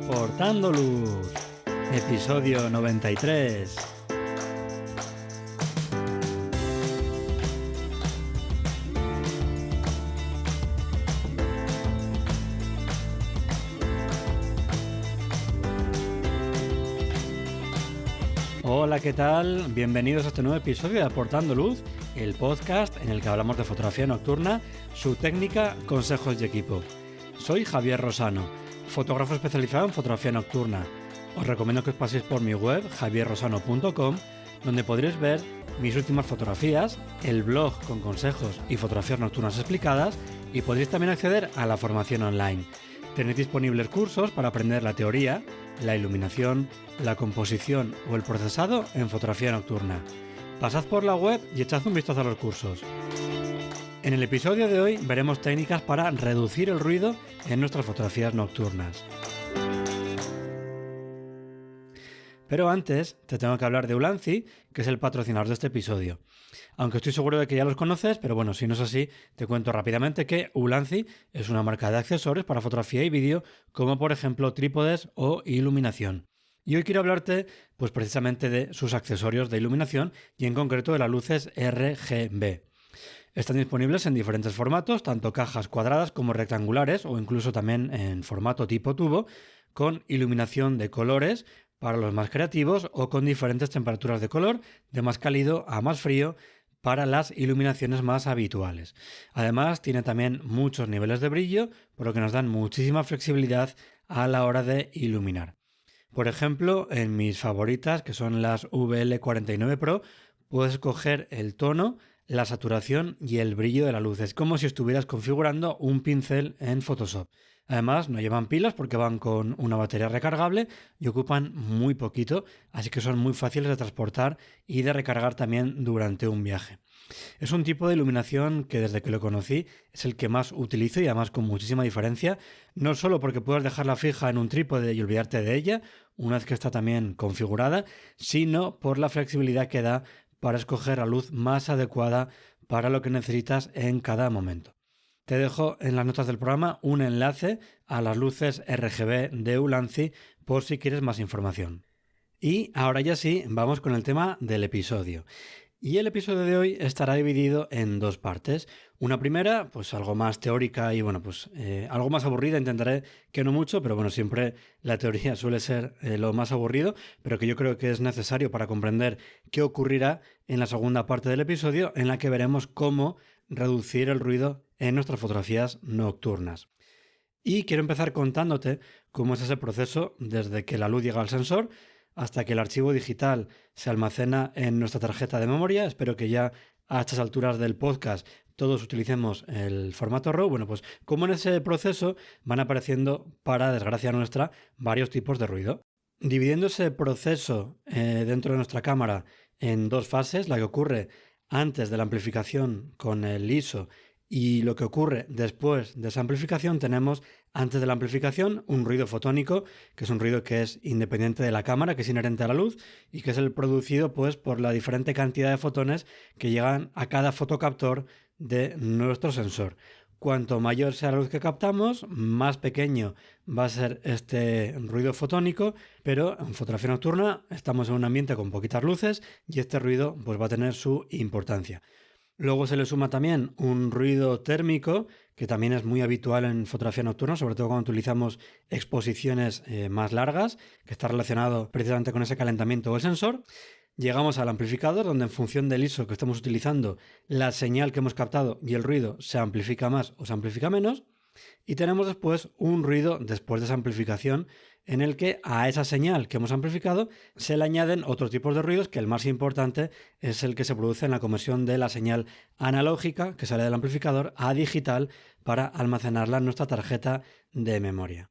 Aportando Luz, episodio 93. Hola, ¿qué tal? Bienvenidos a este nuevo episodio de Aportando Luz, el podcast en el que hablamos de fotografía nocturna, su técnica, consejos y equipo. Soy Javier Rosano, fotógrafo especializado en fotografía nocturna. Os recomiendo que os paséis por mi web javierrosano.com, donde podréis ver mis últimas fotografías, el blog con consejos y fotografías nocturnas explicadas, y podréis también acceder a la formación online. Tenéis disponibles cursos para aprender la teoría, la iluminación, la composición o el procesado en fotografía nocturna. Pasad por la web y echad un vistazo a los cursos. En el episodio de hoy veremos técnicas para reducir el ruido en nuestras fotografías nocturnas. Pero antes te tengo que hablar de Ulanzi, que es el patrocinador de este episodio. Aunque estoy seguro de que ya los conoces, pero bueno, si no es así, te cuento rápidamente que Ulanzi es una marca de accesorios para fotografía y vídeo, como por ejemplo trípodes o iluminación. Y hoy quiero hablarte pues precisamente de sus accesorios de iluminación y en concreto de las luces RGB. Están disponibles en diferentes formatos, tanto cajas cuadradas como rectangulares o incluso también en formato tipo tubo, con iluminación de colores para los más creativos o con diferentes temperaturas de color, de más cálido a más frío, para las iluminaciones más habituales. Además, tiene también muchos niveles de brillo, por lo que nos dan muchísima flexibilidad a la hora de iluminar. Por ejemplo, en mis favoritas, que son las VL49 Pro, puedes escoger el tono, la saturación y el brillo de la luz. Es como si estuvieras configurando un pincel en Photoshop. Además, no llevan pilas porque van con una batería recargable y ocupan muy poquito, así que son muy fáciles de transportar y de recargar también durante un viaje. Es un tipo de iluminación que desde que lo conocí es el que más utilizo y además con muchísima diferencia, no solo porque puedes dejarla fija en un trípode y olvidarte de ella, una vez que está también configurada, sino por la flexibilidad que da para escoger la luz más adecuada para lo que necesitas en cada momento. Te dejo en las notas del programa un enlace a las luces RGB de Ulanzi por si quieres más información. Y ahora ya sí, vamos con el tema del episodio. Y el episodio de hoy estará dividido en dos partes. Una primera, pues algo más teórica y bueno, pues algo más aburrida, intentaré que no mucho, pero bueno, siempre la teoría suele ser lo más aburrido, pero que yo creo que es necesario para comprender qué ocurrirá en la segunda parte del episodio, en la que veremos cómo reducir el ruido en nuestras fotografías nocturnas. Y quiero empezar contándote cómo es ese proceso desde que la luz llega al sensor hasta que el archivo digital se almacena en nuestra tarjeta de memoria. Espero que ya a estas alturas del podcast todos utilicemos el formato RAW. Bueno, pues como en ese proceso van apareciendo, para desgracia nuestra, varios tipos de ruido. Dividiendo ese proceso dentro de nuestra cámara en dos fases, la que ocurre antes de la amplificación con el ISO y lo que ocurre después de esa amplificación, tenemos antes de la amplificación un ruido fotónico, que es un ruido que es independiente de la cámara, que es inherente a la luz y que es el producido pues por la diferente cantidad de fotones que llegan a cada fotocaptor de nuestro sensor. Cuanto mayor sea la luz que captamos, más pequeño va a ser este ruido fotónico, pero en fotografía nocturna estamos en un ambiente con poquitas luces y este ruido pues va a tener su importancia. Luego se le suma también un ruido térmico, que también es muy habitual en fotografía nocturna, sobre todo cuando utilizamos exposiciones más largas, que está relacionado precisamente con ese calentamiento del sensor. Llegamos al amplificador, donde en función del ISO que estemos utilizando, la señal que hemos captado y el ruido se amplifica más o se amplifica menos. Y tenemos después un ruido después de esa amplificación en el que a esa señal que hemos amplificado se le añaden otros tipos de ruidos, que el más importante es el que se produce en la conversión de la señal analógica que sale del amplificador a digital para almacenarla en nuestra tarjeta de memoria.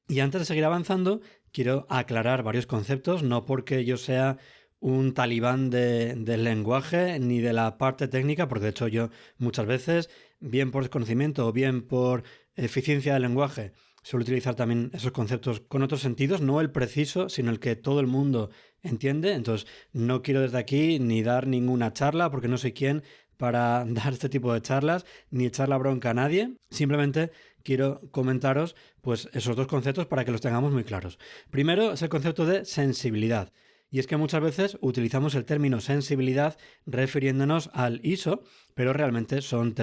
Y antes de seguir avanzando, quiero aclarar varios conceptos, no porque yo sea un talibán del lenguaje ni de la parte técnica, porque de hecho yo muchas veces, bien por desconocimiento o bien por eficiencia del lenguaje, suelo utilizar también esos conceptos con otros sentidos, no el preciso, sino el que todo el mundo entiende. Entonces no quiero desde aquí ni dar ninguna charla, porque no soy quien para dar este tipo de charlas ni echar la bronca a nadie. Simplemente quiero comentaros Pues esos dos conceptos para que los tengamos muy claros. Primero es el concepto de sensibilidad. Y es que muchas veces utilizamos el término sensibilidad refiriéndonos al ISO, pero realmente son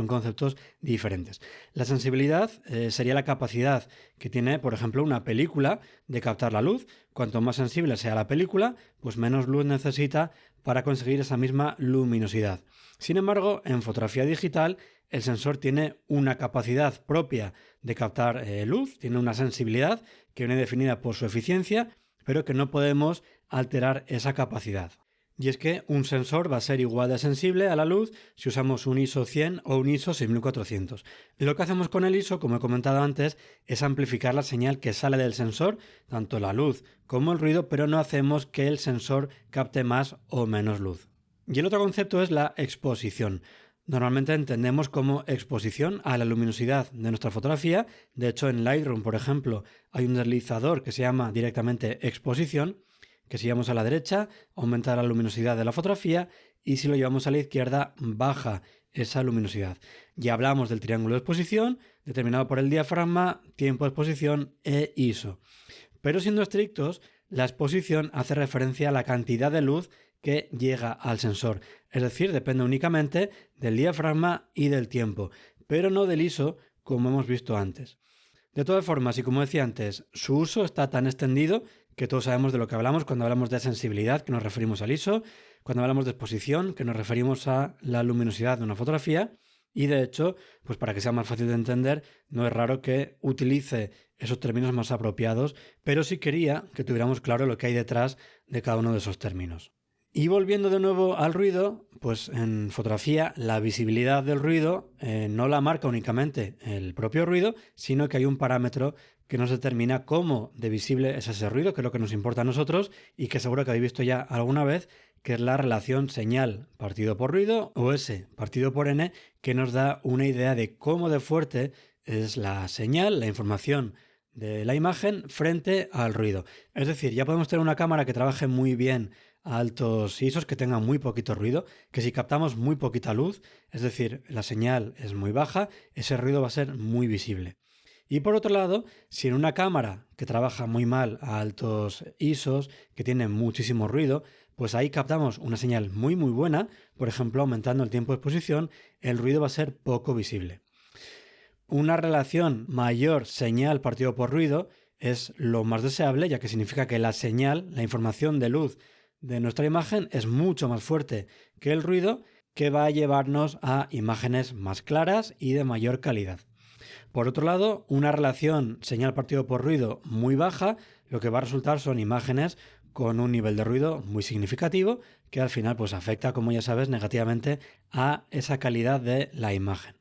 conceptos diferentes. La sensibilidad sería la capacidad que tiene, por ejemplo, una película de captar la luz. Cuanto más sensible sea la película, pues menos luz necesita para conseguir esa misma luminosidad. Sin embargo, en fotografía digital, el sensor tiene una capacidad propia de captar luz, tiene una sensibilidad que viene definida por su eficiencia, pero que no podemos alterar esa capacidad. Y es que un sensor va a ser igual de sensible a la luz si usamos un ISO 100 o un ISO 6400. Lo que hacemos con el ISO, como he comentado antes, es amplificar la señal que sale del sensor, tanto la luz como el ruido, pero no hacemos que el sensor capte más o menos luz. Y el otro concepto es la exposición. Normalmente entendemos como exposición a la luminosidad de nuestra fotografía. De hecho, en Lightroom, por ejemplo, hay un deslizador que se llama directamente exposición, que si llevamos a la derecha aumenta la luminosidad de la fotografía y si lo llevamos a la izquierda baja esa luminosidad. Ya hablamos del triángulo de exposición, determinado por el diafragma, tiempo de exposición e ISO. Pero siendo estrictos, la exposición hace referencia a la cantidad de luz que llega al sensor. Es decir, depende únicamente del diafragma y del tiempo, pero no del ISO como hemos visto antes. De todas formas, y como decía antes, su uso está tan extendido que todos sabemos de lo que hablamos cuando hablamos de sensibilidad, que nos referimos al ISO, cuando hablamos de exposición, que nos referimos a la luminosidad de una fotografía, y de hecho, pues para que sea más fácil de entender, no es raro que utilice esos términos más apropiados, pero sí quería que tuviéramos claro lo que hay detrás de cada uno de esos términos. Y volviendo de nuevo al ruido, pues en fotografía la visibilidad del ruido no la marca únicamente el propio ruido, sino que hay un parámetro que nos determina cómo de visible es ese ruido, que es lo que nos importa a nosotros y que seguro que habéis visto ya alguna vez, que es la relación señal partido por ruido o S partido por N, que nos da una idea de cómo de fuerte es la señal, la información de la imagen frente al ruido. Es decir, ya podemos tener una cámara que trabaje muy bien a altos ISOs, que tenga muy poquito ruido, que si captamos muy poquita luz, es decir, la señal es muy baja, ese ruido va a ser muy visible. Y por otro lado, si en una cámara que trabaja muy mal a altos ISOs, que tiene muchísimo ruido, pues ahí captamos una señal muy buena, por ejemplo, aumentando el tiempo de exposición, el ruido va a ser poco visible. Una relación mayor señal partido por ruido es lo más deseable, ya que significa que la señal, la información de luz de nuestra imagen es mucho más fuerte que el ruido, que va a llevarnos a imágenes más claras y de mayor calidad. Por otro lado, una relación señal partido por ruido muy baja, lo que va a resultar son imágenes con un nivel de ruido muy significativo, que al final pues afecta, como ya sabes, negativamente a esa calidad de la imagen.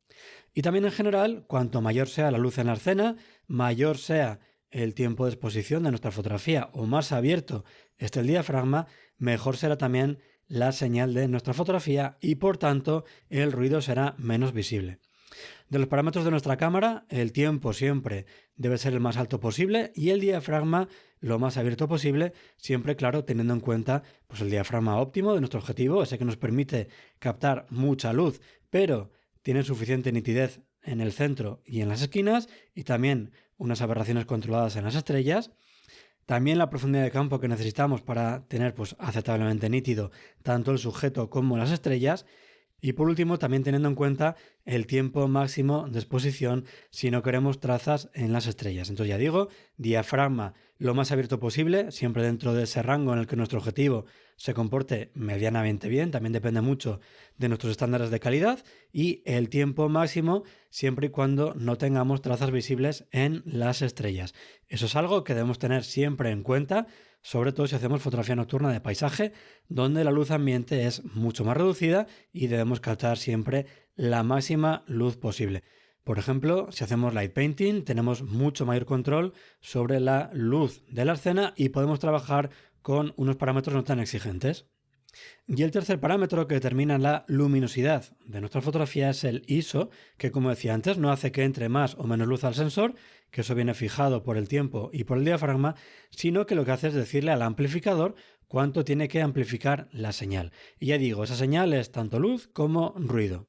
Y también en general, cuanto mayor sea la luz en la escena, mayor sea el tiempo de exposición de nuestra fotografía o más abierto esté el diafragma, mejor será también la señal de nuestra fotografía y por tanto el ruido será menos visible. De los parámetros de nuestra cámara, el tiempo siempre debe ser el más alto posible y el diafragma lo más abierto posible, siempre claro teniendo en cuenta pues, el diafragma óptimo de nuestro objetivo, ese que nos permite captar mucha luz, pero tiene suficiente nitidez en el centro y en las esquinas y también unas aberraciones controladas en las estrellas. También la profundidad de campo que necesitamos para tener pues, aceptablemente nítido tanto el sujeto como las estrellas. Y por último, también teniendo en cuenta el tiempo máximo de exposición si no queremos trazas en las estrellas. Entonces ya digo, diafragma lo más abierto posible, siempre dentro de ese rango en el que nuestro objetivo se comporte medianamente bien, también depende mucho de nuestros estándares de calidad, y el tiempo máximo siempre y cuando no tengamos trazas visibles en las estrellas. Eso es algo que debemos tener siempre en cuenta, sobre todo si hacemos fotografía nocturna de paisaje, donde la luz ambiente es mucho más reducida y debemos captar siempre la máxima luz posible. Por ejemplo, si hacemos light painting, tenemos mucho mayor control sobre la luz de la escena y podemos trabajar con unos parámetros no tan exigentes. Y el tercer parámetro que determina la luminosidad de nuestra fotografía es el ISO, que como decía antes no hace que entre más o menos luz al sensor, que eso viene fijado por el tiempo y por el diafragma, sino que lo que hace es decirle al amplificador cuánto tiene que amplificar la señal. Y ya digo, esa señal es tanto luz como ruido.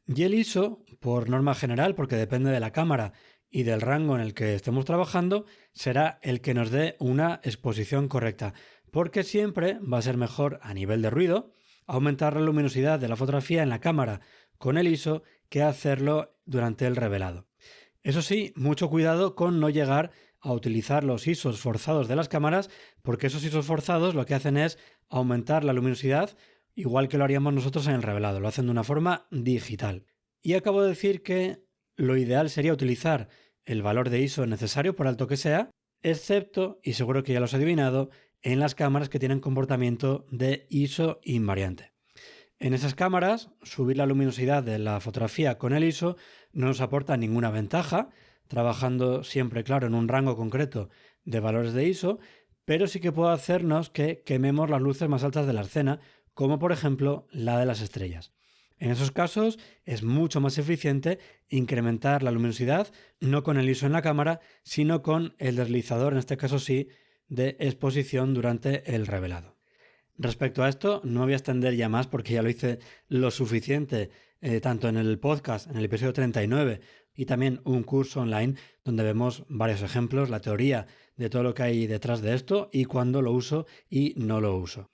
Y el ISO, por norma general, porque depende de la cámara y del rango en el que estemos trabajando será el que nos dé una exposición correcta, porque siempre va a ser mejor a nivel de ruido aumentar la luminosidad de la fotografía en la cámara con el ISO que hacerlo durante el revelado. Eso sí, mucho cuidado con no llegar a utilizar los ISOs forzados de las cámaras, porque esos ISOs forzados lo que hacen es aumentar la luminosidad igual que lo haríamos nosotros en el revelado, lo hacen de una forma digital. Y acabo de decir que lo ideal sería utilizar el valor de ISO necesario, por alto que sea, excepto, y seguro que ya lo has adivinado, en las cámaras que tienen comportamiento de ISO invariante. En esas cámaras, subir la luminosidad de la fotografía con el ISO no nos aporta ninguna ventaja, trabajando siempre, claro, en un rango concreto de valores de ISO, pero sí que puede hacernos que quememos las luces más altas de la escena, como por ejemplo la de las estrellas. En esos casos es mucho más eficiente incrementar la luminosidad, no con el ISO en la cámara, sino con el deslizador, en este caso sí, de exposición durante el revelado. Respecto a esto, no voy a extender ya más porque ya lo hice lo suficiente, tanto en el podcast, en el episodio 39, y también un curso online donde vemos varios ejemplos, la teoría de todo lo que hay detrás de esto y cuándo lo uso y no lo uso.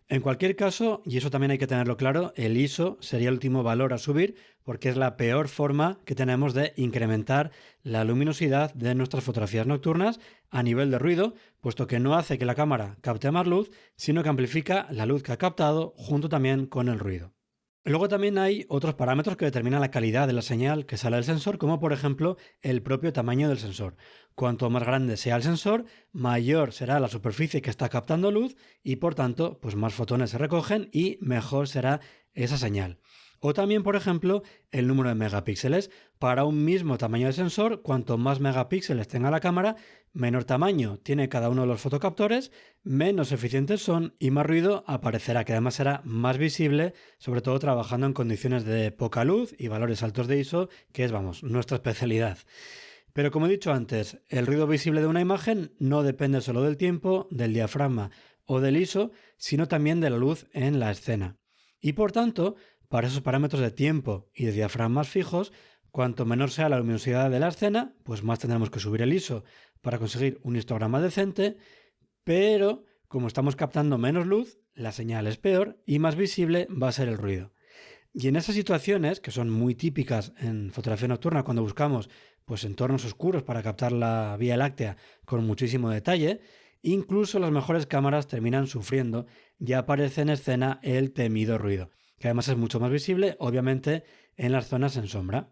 En cualquier caso, y eso también hay que tenerlo claro, el ISO sería el último valor a subir porque es la peor forma que tenemos de incrementar la luminosidad de nuestras fotografías nocturnas a nivel de ruido, puesto que no hace que la cámara capte más luz, sino que amplifica la luz que ha captado junto también con el ruido. Luego también hay otros parámetros que determinan la calidad de la señal que sale del sensor, como por ejemplo el propio tamaño del sensor. Cuanto más grande sea el sensor, mayor será la superficie que está captando luz y por tanto, pues más fotones se recogen y mejor será esa señal. O también, por ejemplo, el número de megapíxeles. Para un mismo tamaño de sensor, cuanto más megapíxeles tenga la cámara, menor tamaño tiene cada uno de los fotocaptores, menos eficientes son y más ruido aparecerá, que además será más visible, sobre todo trabajando en condiciones de poca luz y valores altos de ISO, que es, nuestra especialidad. Pero como he dicho antes, el ruido visible de una imagen no depende solo del tiempo, del diafragma o del ISO, sino también de la luz en la escena. Y por tanto, para esos parámetros de tiempo y de diafragmas fijos, cuanto menor sea la luminosidad de la escena, pues más tendremos que subir el ISO para conseguir un histograma decente, pero como estamos captando menos luz, la señal es peor y más visible va a ser el ruido. Y en esas situaciones, que son muy típicas en fotografía nocturna cuando buscamos pues entornos oscuros para captar la Vía Láctea con muchísimo detalle, incluso las mejores cámaras terminan sufriendo y aparece en escena el temido ruido, que además es mucho más visible, obviamente, en las zonas en sombra.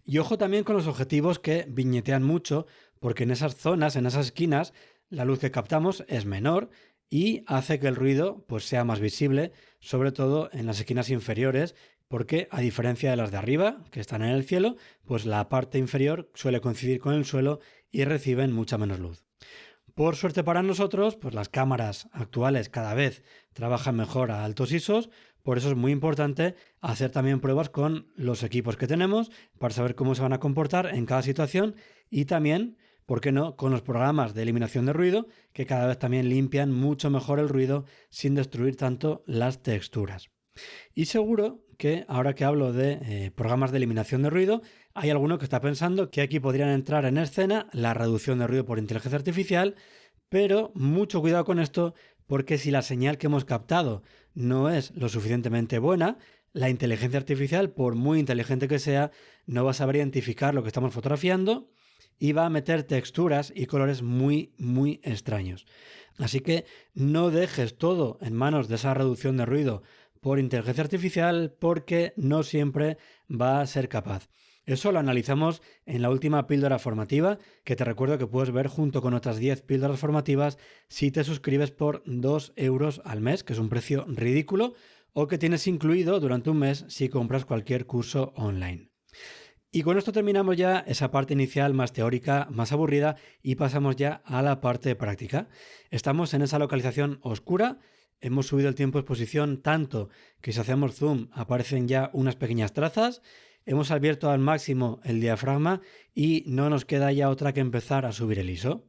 Y ojo también con los objetivos que viñetean mucho, porque en esas zonas, en esas esquinas, la luz que captamos es menor y hace que el ruido pues sea más visible, sobre todo en las esquinas inferiores, porque a diferencia de las de arriba, que están en el cielo, pues la parte inferior suele coincidir con el suelo y reciben mucha menos luz. Por suerte para nosotros, pues las cámaras actuales cada vez trabajan mejor a altos ISOs, por eso es muy importante hacer también pruebas con los equipos que tenemos para saber cómo se van a comportar en cada situación y también, ¿por qué no?, con los programas de eliminación de ruido que cada vez también limpian mucho mejor el ruido sin destruir tanto las texturas. Y seguro que ahora que hablo de programas de eliminación de ruido, hay alguno que está pensando que aquí podrían entrar en escena la reducción de ruido por inteligencia artificial, pero mucho cuidado con esto porque si la señal que hemos captado no es lo suficientemente buena, la inteligencia artificial, por muy inteligente que sea, no va a saber identificar lo que estamos fotografiando y va a meter texturas y colores muy, muy extraños. Así que no dejes todo en manos de esa reducción de ruido por inteligencia artificial porque no siempre va a ser capaz. Eso lo analizamos en la última píldora formativa, que te recuerdo que puedes ver junto con otras 10 píldoras formativas si te suscribes por 2 euros al mes, que es un precio ridículo, o que tienes incluido durante un mes si compras cualquier curso online. Y con esto terminamos ya esa parte inicial más teórica, más aburrida, y pasamos ya a la parte práctica. Estamos en esa localización oscura. Hemos subido el tiempo de exposición tanto que si hacemos zoom aparecen ya unas pequeñas trazas. Hemos abierto al máximo el diafragma y no nos queda ya otra que empezar a subir el ISO.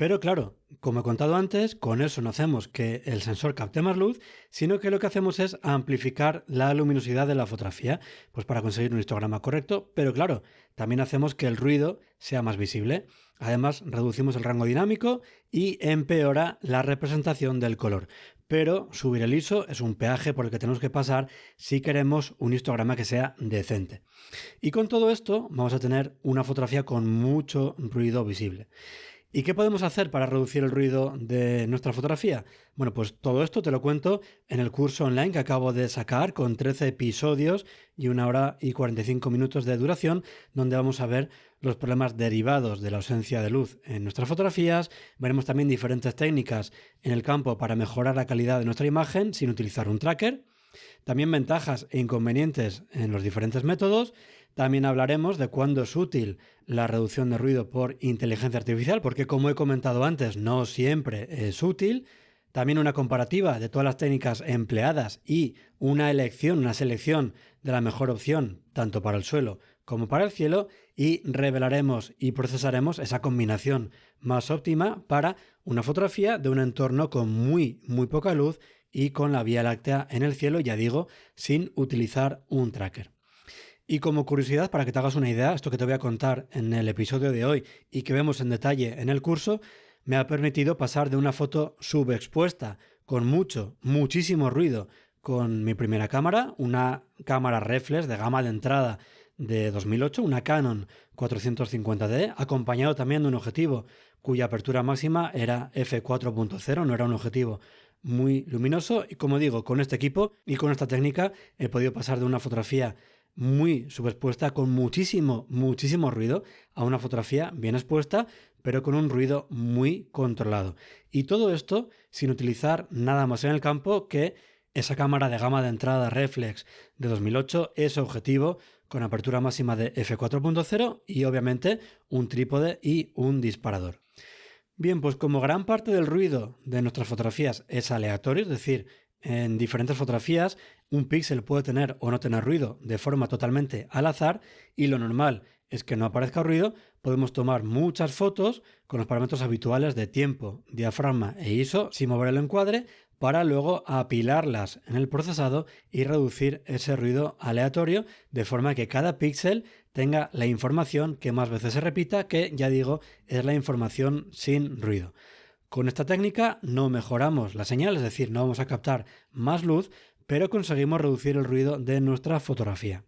Pero claro, como he contado antes, con eso no hacemos que el sensor capte más luz, sino que lo que hacemos es amplificar la luminosidad de la fotografía, pues para conseguir un histograma correcto, pero claro, también hacemos que el ruido sea más visible. Además, reducimos el rango dinámico y empeora la representación del color. Pero subir el ISO es un peaje por el que tenemos que pasar si queremos un histograma que sea decente. Y con todo esto vamos a tener una fotografía con mucho ruido visible. ¿Y qué podemos hacer para reducir el ruido de nuestra fotografía? Bueno, pues todo esto te lo cuento en el curso online que acabo de sacar con 13 episodios y 1 hora y 45 minutos de duración, donde vamos a ver los problemas derivados de la ausencia de luz en nuestras fotografías. Veremos también diferentes técnicas en el campo para mejorar la calidad de nuestra imagen sin utilizar un tracker. También ventajas e inconvenientes en los diferentes métodos. También hablaremos de cuándo es útil la reducción de ruido por inteligencia artificial, porque como he comentado antes, no siempre es útil. También una comparativa de todas las técnicas empleadas y una selección de la mejor opción, tanto para el suelo como para el cielo, y revelaremos y procesaremos esa combinación más óptima para una fotografía de un entorno con muy poca luz y con la Vía Láctea en el cielo, ya digo, sin utilizar un tracker. Y como curiosidad, para que te hagas una idea, esto que te voy a contar en el episodio de hoy y que vemos en detalle en el curso, me ha permitido pasar de una foto subexpuesta con muchísimo ruido con mi primera cámara, una cámara reflex de gama de entrada de 2008, una Canon 450D, acompañado también de un objetivo cuya apertura máxima era f4.0, no era un objetivo muy luminoso, y como digo, con este equipo y con esta técnica he podido pasar de una fotografía muy subexpuesta con muchísimo ruido a una fotografía bien expuesta pero con un ruido muy controlado, y todo esto sin utilizar nada más en el campo que esa cámara de gama de entrada reflex de 2008, ese objetivo con apertura máxima de f4.0 y obviamente un trípode y un disparador. Bien, pues como gran parte del ruido de nuestras fotografías es aleatorio, es decir, en diferentes fotografías un píxel puede tener o no tener ruido de forma totalmente al azar, y lo normal es que no aparezca ruido, podemos tomar muchas fotos con los parámetros habituales de tiempo, diafragma e ISO sin mover el encuadre, para luego apilarlas en el procesado y reducir ese ruido aleatorio de forma que cada píxel tenga la información que más veces se repita, que ya digo es la información sin ruido. Con esta técnica no mejoramos la señal, es decir, no vamos a captar más luz, pero conseguimos reducir el ruido de nuestra fotografía.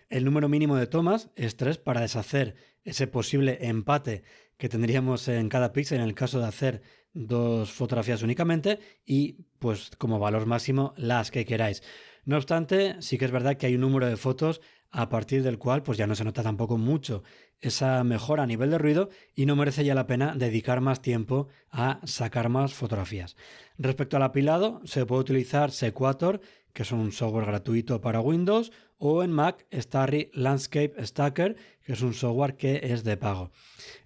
El número mínimo de tomas es 3 para deshacer ese posible empate que tendríamos en cada píxel en el caso de hacer 2 fotografías únicamente, y pues como valor máximo las que queráis. No obstante, sí que es verdad que hay un número de fotos a partir del cual pues ya no se nota tampoco mucho esa mejora a nivel de ruido y no merece ya la pena dedicar más tiempo a sacar más fotografías. Respecto al apilado, se puede utilizar Sequator, que es un software gratuito para Windows, o en Mac Starry Landscape Stacker, que es un software que es de pago.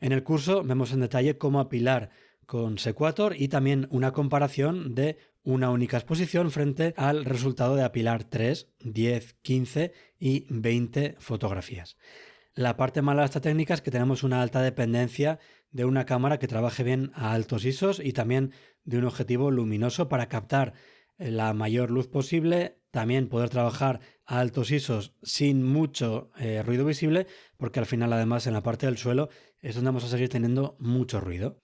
En el curso vemos en detalle cómo apilar con Sequator y también una comparación de una única exposición frente al resultado de apilar 3, 10, 15 y 20 fotografías. La parte mala de esta técnica es que tenemos una alta dependencia de una cámara que trabaje bien a altos ISOs y también de un objetivo luminoso para captar la mayor luz posible, también poder trabajar a altos ISOs sin mucho ruido visible, porque al final además en la parte del suelo es donde vamos a seguir teniendo mucho ruido.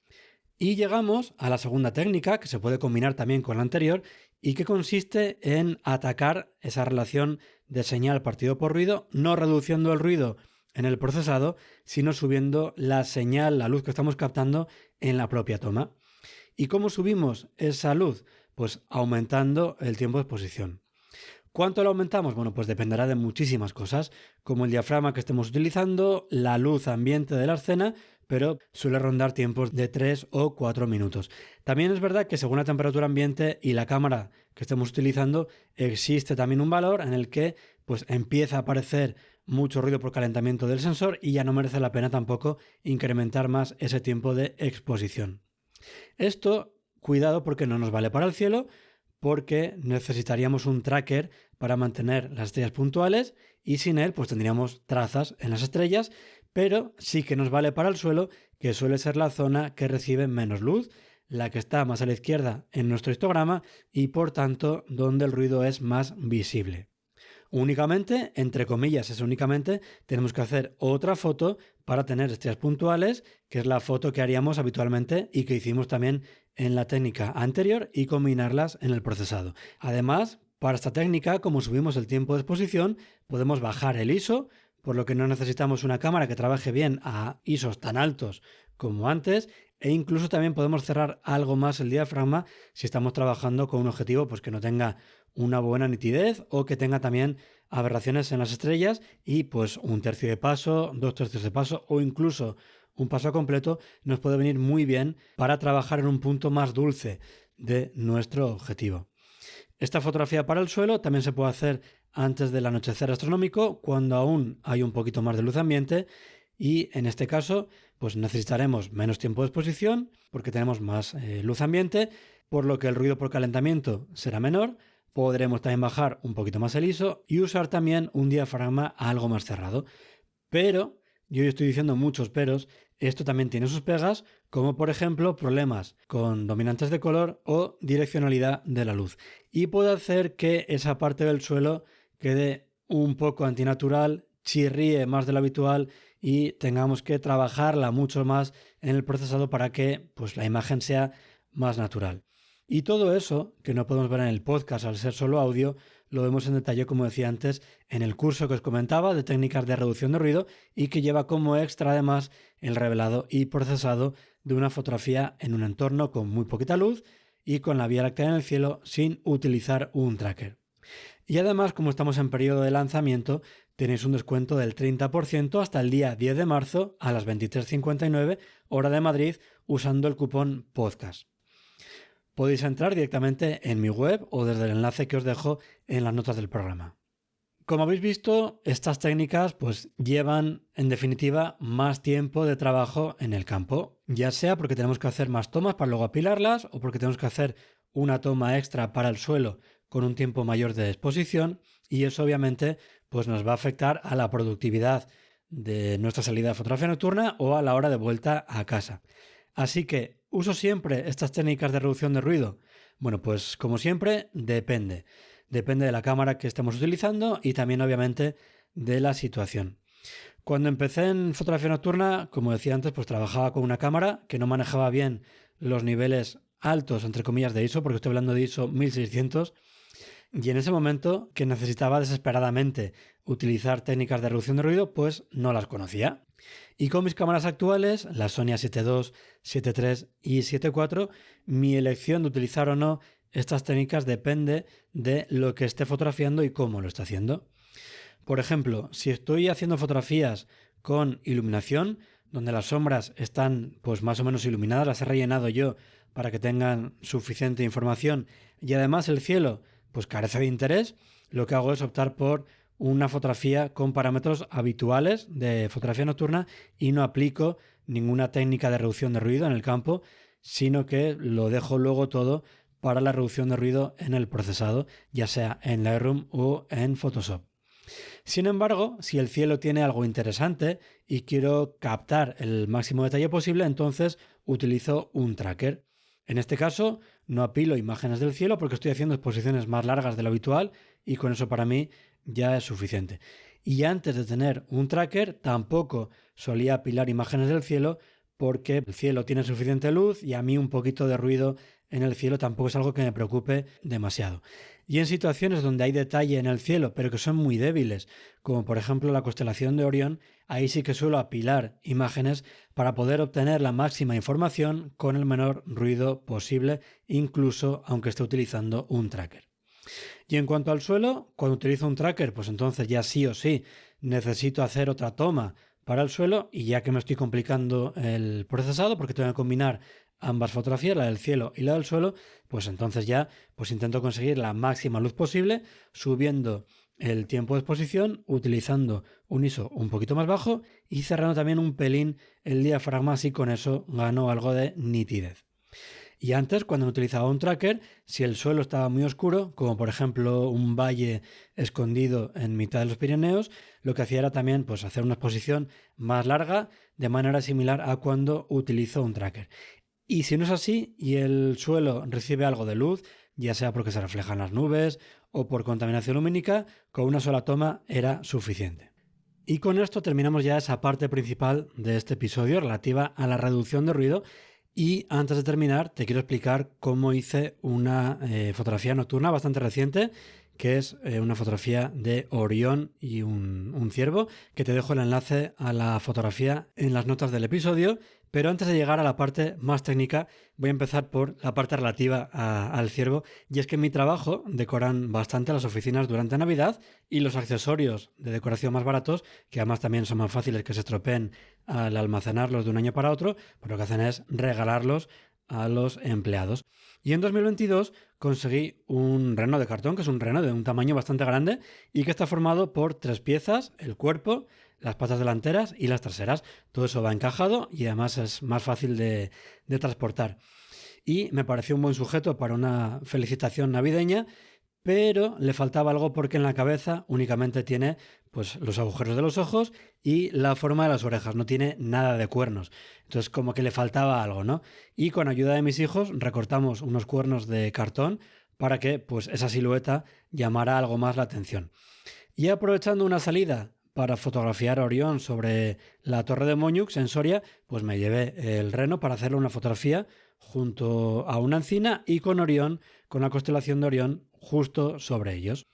Y llegamos a la segunda técnica, que se puede combinar también con la anterior y que consiste en atacar esa relación de señal partido por ruido, no reduciendo el ruido en el procesado, sino subiendo la señal, la luz que estamos captando en la propia toma. ¿Y cómo subimos esa luz? Pues aumentando el tiempo de exposición. ¿Cuánto lo aumentamos? Bueno, pues dependerá de muchísimas cosas, como el diafragma que estemos utilizando, la luz ambiente de la escena, pero suele rondar tiempos de 3 o 4 minutos. También es verdad que según la temperatura ambiente y la cámara que estemos utilizando, existe también un valor en el que pues empieza a aparecer mucho ruido por calentamiento del sensor y ya no merece la pena tampoco incrementar más ese tiempo de exposición. Esto, cuidado, porque no nos vale para el cielo, porque necesitaríamos un tracker para mantener las estrellas puntuales y sin él pues tendríamos trazas en las estrellas, pero sí que nos vale para el suelo, que suele ser la zona que recibe menos luz, la que está más a la izquierda en nuestro histograma y por tanto donde el ruido es más visible. Únicamente, entre comillas, es únicamente, tenemos que hacer otra foto para tener estrellas puntuales, que es la foto que haríamos habitualmente y que hicimos también en la técnica anterior y combinarlas en el procesado. Además, para esta técnica, como subimos el tiempo de exposición, podemos bajar el ISO, por lo que no necesitamos una cámara que trabaje bien a ISOs tan altos como antes, e incluso también podemos cerrar algo más el diafragma si estamos trabajando con un objetivo pues, que no tenga una buena nitidez o que tenga también aberraciones en las estrellas y pues un tercio de paso, 2/3 de paso o incluso un paso completo nos puede venir muy bien para trabajar en un punto más dulce de nuestro objetivo. Esta fotografía para el suelo también se puede hacer antes del anochecer astronómico, cuando aún hay un poquito más de luz ambiente, y en este caso pues necesitaremos menos tiempo de exposición porque tenemos más luz ambiente, por lo que el ruido por calentamiento será menor. Podremos también bajar un poquito más el ISO y usar también un diafragma algo más cerrado. Pero, yo estoy diciendo muchos peros, esto también tiene sus pegas, como por ejemplo problemas con dominantes de color o direccionalidad de la luz. Y puede hacer que esa parte del suelo quede un poco antinatural, chirríe más de lo habitual y tengamos que trabajarla mucho más en el procesado para que pues, la imagen sea más natural. Y todo eso, que no podemos ver en el podcast al ser solo audio, lo vemos en detalle, como decía antes, en el curso que os comentaba de técnicas de reducción de ruido y que lleva como extra además el revelado y procesado de una fotografía en un entorno con muy poquita luz y con la Vía Láctea en el cielo sin utilizar un tracker. Y además, como estamos en periodo de lanzamiento, tenéis un descuento del 30% hasta el día 10 de marzo a las 23:59 hora de Madrid usando el cupón podcast. Podéis entrar directamente en mi web o desde el enlace que os dejo en las notas del programa. Como habéis visto, estas técnicas pues llevan en definitiva más tiempo de trabajo en el campo, ya sea porque tenemos que hacer más tomas para luego apilarlas o porque tenemos que hacer una toma extra para el suelo con un tiempo mayor de exposición, y eso obviamente pues nos va a afectar a la productividad de nuestra salida de fotografía nocturna o a la hora de vuelta a casa. Así que, ¿uso siempre estas técnicas de reducción de ruido? Bueno, pues como siempre, depende. Depende de la cámara que estemos utilizando y también obviamente de la situación. Cuando empecé en fotografía nocturna, como decía antes, pues trabajaba con una cámara que no manejaba bien los niveles altos, entre comillas, de ISO, porque estoy hablando de ISO 1600, y en ese momento que necesitaba desesperadamente utilizar técnicas de reducción de ruido, pues no las conocía. Y con mis cámaras actuales, la Sony A7 II, 7 III y 7 IV, mi elección de utilizar o no estas técnicas depende de lo que esté fotografiando y cómo lo esté haciendo. Por ejemplo, si estoy haciendo fotografías con iluminación, donde las sombras están pues más o menos iluminadas, las he rellenado yo para que tengan suficiente información, y además el cielo pues carece de interés, lo que hago es optar por una fotografía con parámetros habituales de fotografía nocturna y no aplico ninguna técnica de reducción de ruido en el campo, sino que lo dejo luego todo para la reducción de ruido en el procesado, ya sea en Lightroom o en Photoshop. Sin embargo, si el cielo tiene algo interesante y quiero captar el máximo detalle posible, entonces utilizo un tracker. En este caso, no apilo imágenes del cielo porque estoy haciendo exposiciones más largas de lo habitual y con eso para mí ya es suficiente. Y antes de tener un tracker, tampoco solía apilar imágenes del cielo porque el cielo tiene suficiente luz y a mí un poquito de ruido en el cielo tampoco es algo que me preocupe demasiado. Y en situaciones donde hay detalle en el cielo, pero que son muy débiles, como por ejemplo la constelación de Orión, ahí sí que suelo apilar imágenes para poder obtener la máxima información con el menor ruido posible, incluso aunque esté utilizando un tracker. Y en cuanto al suelo, cuando utilizo un tracker, pues entonces ya sí o sí necesito hacer otra toma para el suelo, y ya que me estoy complicando el procesado porque tengo que combinar ambas fotografías, la del cielo y la del suelo, pues entonces ya pues intento conseguir la máxima luz posible subiendo el tiempo de exposición, utilizando un ISO un poquito más bajo y cerrando también un pelín el diafragma, así con eso gano algo de nitidez. Y antes, cuando no utilizaba un tracker, si el suelo estaba muy oscuro, como por ejemplo un valle escondido en mitad de los Pirineos, lo que hacía era también pues, hacer una exposición más larga de manera similar a cuando utilizo un tracker. Y si no es así y el suelo recibe algo de luz, ya sea porque se reflejan las nubes o por contaminación lumínica, con una sola toma era suficiente. Y con esto terminamos ya esa parte principal de este episodio relativa a la reducción de ruido. Y antes de terminar, te quiero explicar cómo hice una fotografía nocturna bastante reciente, que es una fotografía de Orión y un ciervo, que te dejo el enlace a la fotografía en las notas del episodio. Pero antes de llegar a la parte más técnica, voy a empezar por la parte relativa al ciervo. Y es que en mi trabajo decoran bastante las oficinas durante Navidad y los accesorios de decoración más baratos, que además también son más fáciles que se estropeen al almacenarlos de un año para otro, pues lo que hacen es regalarlos a los empleados. Y en 2022 conseguí un reno de cartón, que es un reno de un tamaño bastante grande y que está formado por 3 piezas: el cuerpo, las patas delanteras y las traseras. Todo eso va encajado y además es más fácil de transportar. Y me pareció un buen sujeto para una felicitación navideña, pero le faltaba algo porque en la cabeza únicamente tiene pues los agujeros de los ojos y la forma de las orejas, no tiene nada de cuernos. Entonces como que le faltaba algo, ¿no? Y con ayuda de mis hijos recortamos unos cuernos de cartón para que pues esa silueta llamara algo más la atención. Y aprovechando una salida para fotografiar a Orión sobre la Torre de Moñux en Soria, pues me llevé el reno para hacerle una fotografía junto a una encina y con Orión, con la constelación de Orión justo sobre ellos.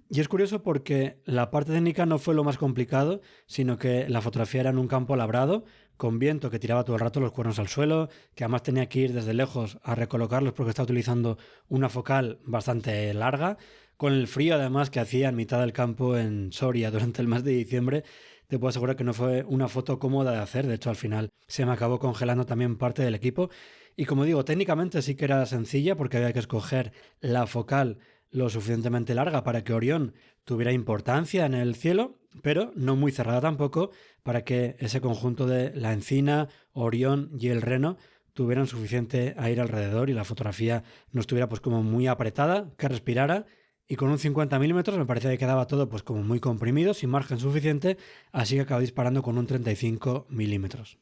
Y es curioso porque la parte técnica no fue lo más complicado, sino que la fotografía era en un campo labrado, con viento que tiraba todo el rato los cuernos al suelo, que además tenía que ir desde lejos a recolocarlos porque estaba utilizando una focal bastante larga, con el frío además que hacía en mitad del campo en Soria durante el mes de diciembre. Te puedo asegurar que no fue una foto cómoda de hacer, de hecho al final se me acabó congelando también parte del equipo. Y como digo, técnicamente sí que era sencilla porque había que escoger la focal lo suficientemente larga para que Orión tuviera importancia en el cielo, pero no muy cerrada tampoco para que ese conjunto de la encina, Orión y el reno tuvieran suficiente aire alrededor y la fotografía no estuviera pues como muy apretada, que respirara. Y con un 50 milímetros me parecía que quedaba todo pues como muy comprimido, sin margen suficiente, así que acabé disparando con un 35 milímetros.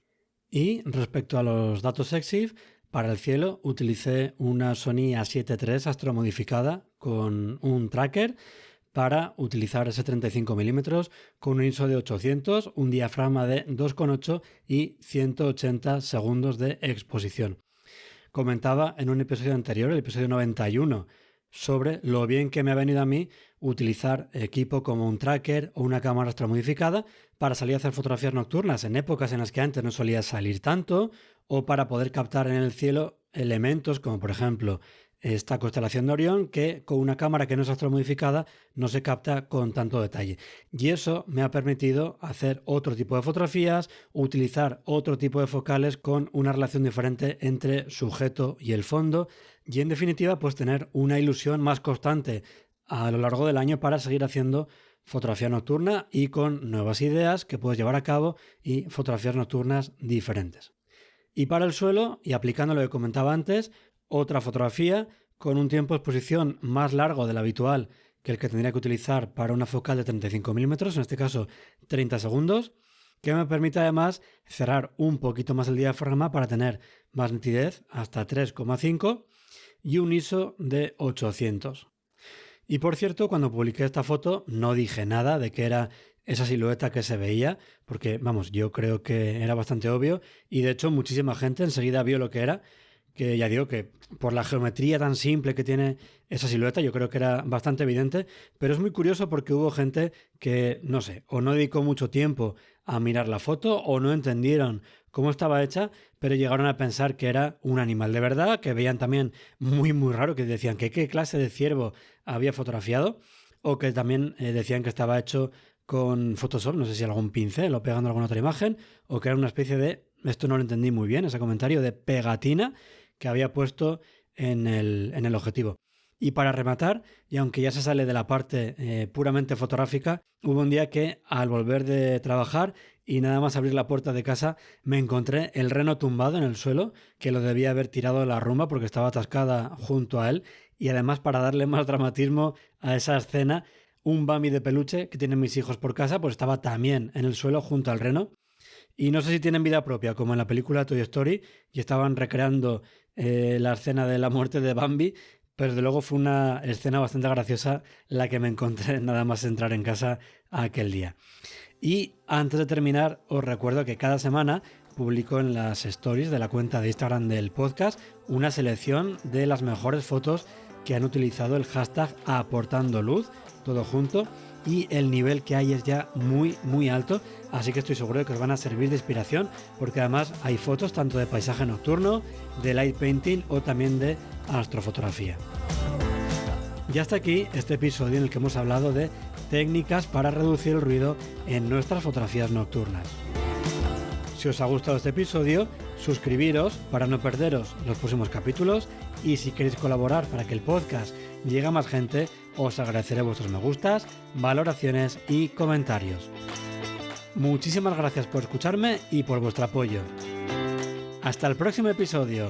Y respecto a los datos EXIF, para el cielo utilicé una Sony A7 III astromodificada con un tracker para utilizar ese 35 milímetros con un ISO de 800, un diafragma de 2,8 y 180 segundos de exposición. Comentaba en un episodio anterior, el episodio 91, sobre lo bien que me ha venido a mí utilizar equipo como un tracker o una cámara astromodificada para salir a hacer fotografías nocturnas en épocas en las que antes no solía salir tanto, o para poder captar en el cielo elementos como por ejemplo esta constelación de Orión, que con una cámara que no es astromodificada no se capta con tanto detalle. Y eso me ha permitido hacer otro tipo de fotografías, utilizar otro tipo de focales con una relación diferente entre sujeto y el fondo, y en definitiva pues tener una ilusión más constante a lo largo del año para seguir haciendo fotografía nocturna y con nuevas ideas que puedes llevar a cabo y fotografías nocturnas diferentes. Y para el suelo, y aplicando lo que comentaba antes, otra fotografía con un tiempo de exposición más largo del habitual que el que tendría que utilizar para una focal de 35 milímetros, en este caso 30 segundos, que me permite además cerrar un poquito más el diafragma para tener más nitidez, hasta 3,5, y un ISO de 800. Y por cierto, cuando publiqué esta foto no dije nada de que era esa silueta que se veía, porque vamos, yo creo que era bastante obvio y de hecho muchísima gente enseguida vio lo que era, que ya digo que por la geometría tan simple que tiene esa silueta yo creo que era bastante evidente, pero es muy curioso porque hubo gente que, no sé, o no dedicó mucho tiempo a mirar la foto o no entendieron cómo estaba hecha, pero llegaron a pensar que era un animal de verdad, que veían también muy muy raro, que decían que qué clase de ciervo había fotografiado, o que también decían que estaba hecho con Photoshop, no sé si algún pincel o pegando alguna otra imagen, o que era una especie de, esto no lo entendí muy bien, ese comentario de pegatina que había puesto en el objetivo. Y para rematar, y aunque ya se sale de la parte puramente fotográfica, hubo un día que al volver de trabajar y nada más abrir la puerta de casa me encontré el reno tumbado en el suelo, que lo debía haber tirado de la rumba porque estaba atascada junto a él, y además para darle más dramatismo a esa escena, un Bambi de peluche que tienen mis hijos por casa pues estaba también en el suelo junto al reno. Y no sé si tienen vida propia, como en la película Toy Story, y estaban recreando la escena de la muerte de Bambi, pero desde luego fue una escena bastante graciosa la que me encontré nada más entrar en casa aquel día. Y antes de terminar, os recuerdo que cada semana publico en las stories de la cuenta de Instagram del podcast una selección de las mejores fotos que han utilizado el hashtag aportandoluz, todo junto, y el nivel que hay es ya muy alto, así que estoy seguro de que os van a servir de inspiración, porque además hay fotos tanto de paisaje nocturno, de light painting o también de astrofotografía. Y hasta aquí este episodio en el que hemos hablado de técnicas para reducir el ruido en nuestras fotografías nocturnas. Si os ha gustado este episodio, suscribiros para no perderos los próximos capítulos, y si queréis colaborar para que el podcast llegue a más gente, os agradeceré vuestros me gustas, valoraciones y comentarios. Muchísimas gracias por escucharme y por vuestro apoyo. Hasta el próximo episodio.